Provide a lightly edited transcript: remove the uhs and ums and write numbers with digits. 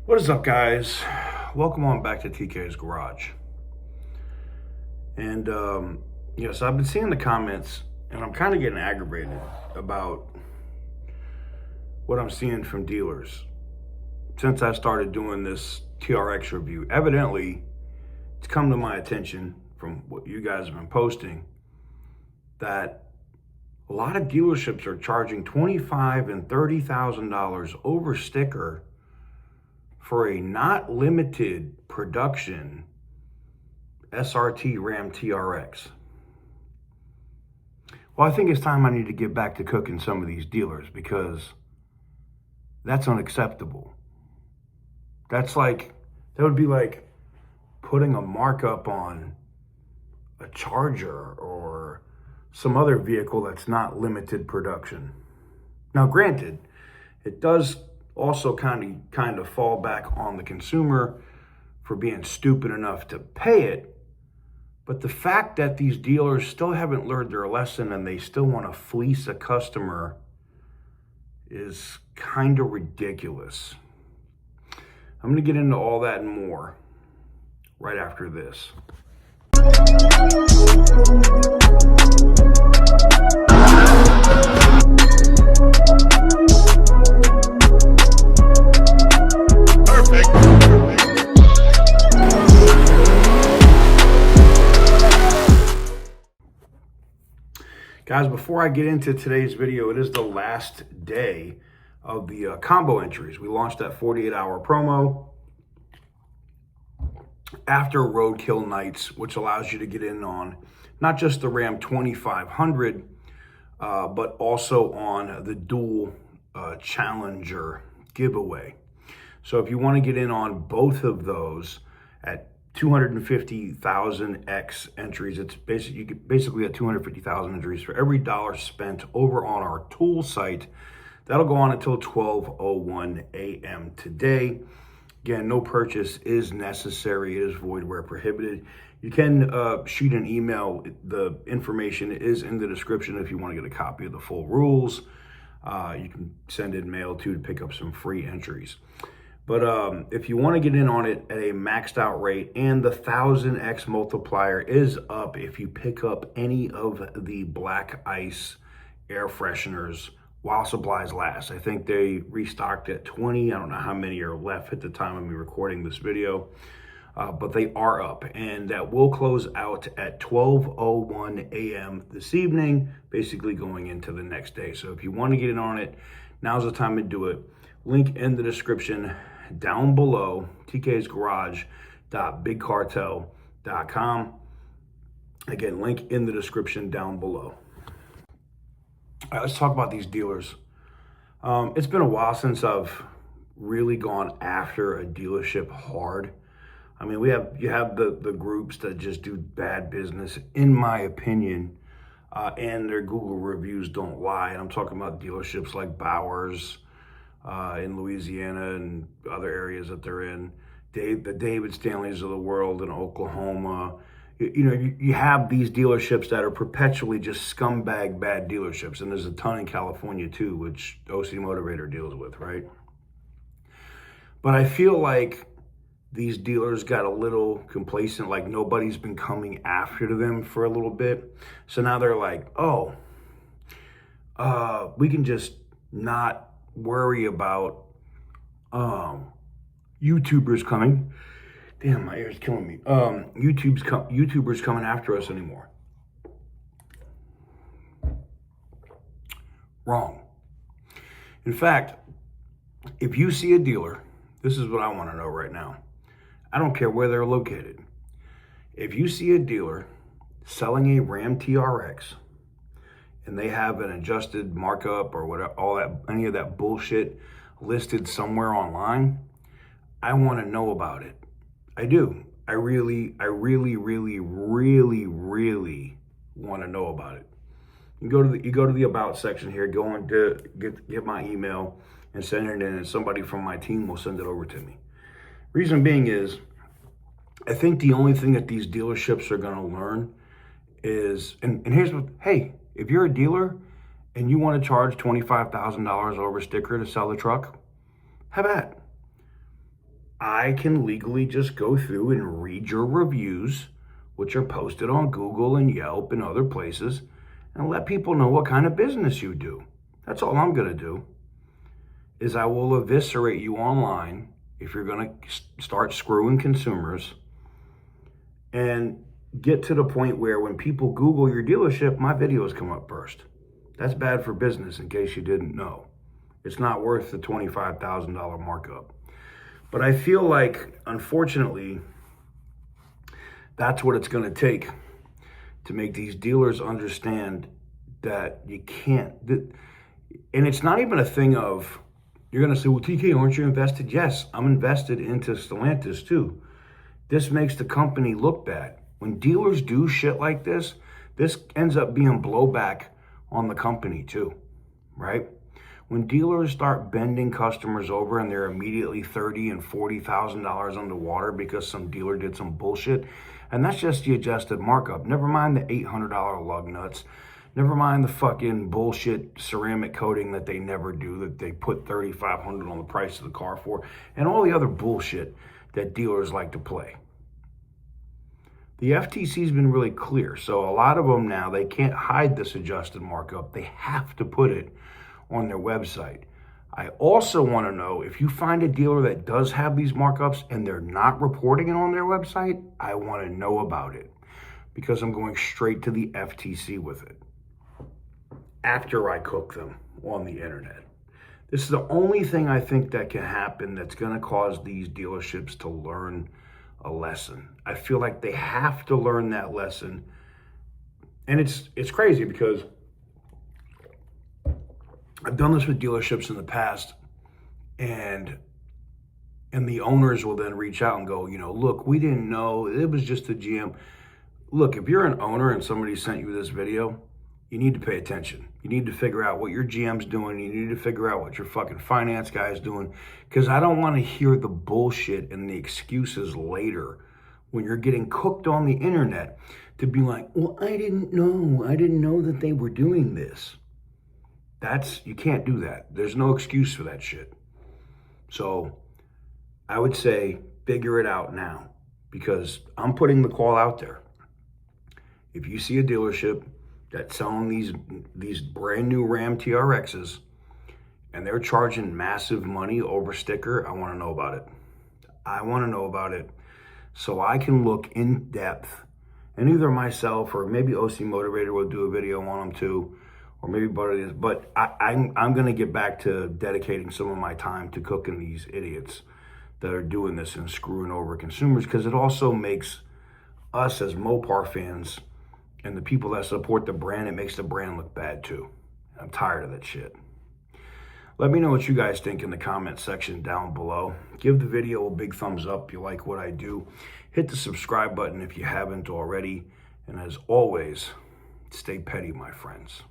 What is up, guys? Welcome on back to TK's Garage. And so I've been seeing the comments and I'm kind of getting aggravated about what I'm seeing from dealers since I started doing this TRX review. Evidently, it's come to my attention from what you guys have been posting that a lot of dealerships are charging $25,000 and $30,000 over sticker for a not limited production SRT Ram TRX. Well, I think it's time I need to get back to cooking some of these dealers because that's unacceptable. That would be like putting a markup on a Charger or some other vehicle that's not limited production. Now, granted, it does also kind of fall back on the consumer for being stupid enough to pay it. But the fact that these dealers still haven't learned their lesson and they still want to fleece a customer is kind of ridiculous. I'm going to get into all that and more right after this. Guys, before I get into today's video, it is the last day of the combo entries. We launched that 48-hour promo after Roadkill Nights, which allows you to get in on not just the Ram 2500, but also on the dual Challenger giveaway. So if you want to get in on both of those at 250,000 X entries, it's you get basically at 250,000 entries for every dollar spent over on our tool site. That'll go on until 12:01 a.m. today. Again, no purchase is necessary. It is void where prohibited. You can shoot an email. The information is in the description if you want to get a copy of the full rules. You can send in mail too to pick up some free entries. But if you want to get in on it at a maxed out rate, and the 1000X multiplier is up if you pick up any of the black ice air fresheners while supplies last. I think they restocked at 20. I don't know how many are left at the time of me recording this video, but they are up, and that will close out at 12:01 a.m. this evening, basically going into the next day. So if you want to get in on it, now's the time to do it. Link in the description down below, tk'sgarage.bigcartel.com. Again, link in the description down below. All right, let's talk about these dealers. It's been a while since I've really gone after a dealership hard. I mean, you have the groups that just do bad business, in my opinion, and their Google reviews don't lie. And I'm talking about dealerships like Bowers, in Louisiana and other areas that they're in, the David Stanleys of the world in Oklahoma. You have these dealerships that are perpetually just scumbag bad dealerships, and there's a ton in California too, which OC Motivator deals with, right? But I feel like these dealers got a little complacent, like nobody's been coming after them for a little bit. So now they're like, oh, we can just not worry about YouTubers coming. Damn, my ear's killing me. YouTubers coming after us anymore. Wrong. In fact, if you see a dealer, this is what I want to know right now. I don't care where they're located. If you see a dealer selling a Ram TRX and they have an adjusted markup or whatever, any of that bullshit listed somewhere online, I want to know about it. I do. I really want to know about it. You go to the about section here, go and get my email and send it in, and somebody from my team will send it over to me. Reason being is, I think the only thing that these dealerships are going to learn is, and here's what, hey, if you're a dealer and you want to charge $25,000 over sticker to sell the truck, have at it. I can legally just go through and read your reviews, which are posted on Google and Yelp and other places, and let people know what kind of business you do. That's all I'm going to do, is I will eviscerate you online if you're going to start screwing consumers, and get to the point where when people Google your dealership, my videos come up first. That's bad for business, in case you didn't know. It's not worth the $25,000 markup. But I feel like, unfortunately, that's what it's going to take to make these dealers understand that you can't. And it's not even a thing of, you're going to say, well, TK, aren't you invested? Yes, I'm invested into Stellantis too. This makes the company look bad. When dealers do shit like this ends up being blowback on the company too, right? When dealers start bending customers over and they're immediately $30,000 and $40,000 underwater because some dealer did some bullshit, and that's just the adjusted markup. Never mind the $800 lug nuts. Never mind the fucking bullshit ceramic coating that they never do, that they put $3,500 on the price of the car for, and all the other bullshit that dealers like to play. The FTC's been really clear, so a lot of them now, they can't hide this adjusted markup. They have to put it on their website. I also want to know, if you find a dealer that does have these markups and they're not reporting it on their website, I want to know about it, because I'm going straight to the FTC with it after I cook them on the internet. This is the only thing I think that can happen that's going to cause these dealerships to learn a lesson. I feel like they have to learn that lesson. And it's crazy, because I've done this with dealerships in the past, and the owners will then reach out and go, look, we didn't know, it was just the GM. Look, if you're an owner and somebody sent you this video, you need to pay attention. You need to figure out what your GM's doing. You need to figure out what your fucking finance guy is doing, because I don't want to hear the bullshit and the excuses later when you're getting cooked on the internet to be like, well, I didn't know that they were doing this. You can't do that. There's no excuse for that shit. So I would say figure it out now, because I'm putting the call out there. If you see a dealership that's selling these brand new Ram TRXs and they're charging massive money over sticker, I want to know about it. I want to know about it so I can look in depth, and either myself or maybe OC Motivator will do a video on them too, or maybe Butter. But I'm going to get back to dedicating some of my time to cooking these idiots that are doing this and screwing over consumers, because it also makes us as Mopar fans and the people that support the brand, it makes the brand look bad too. I'm tired of that shit. Let me know what you guys think in the comment section down below. Give the video a big thumbs up if you like what I do. Hit the subscribe button if you haven't already. And as always, stay petty, my friends.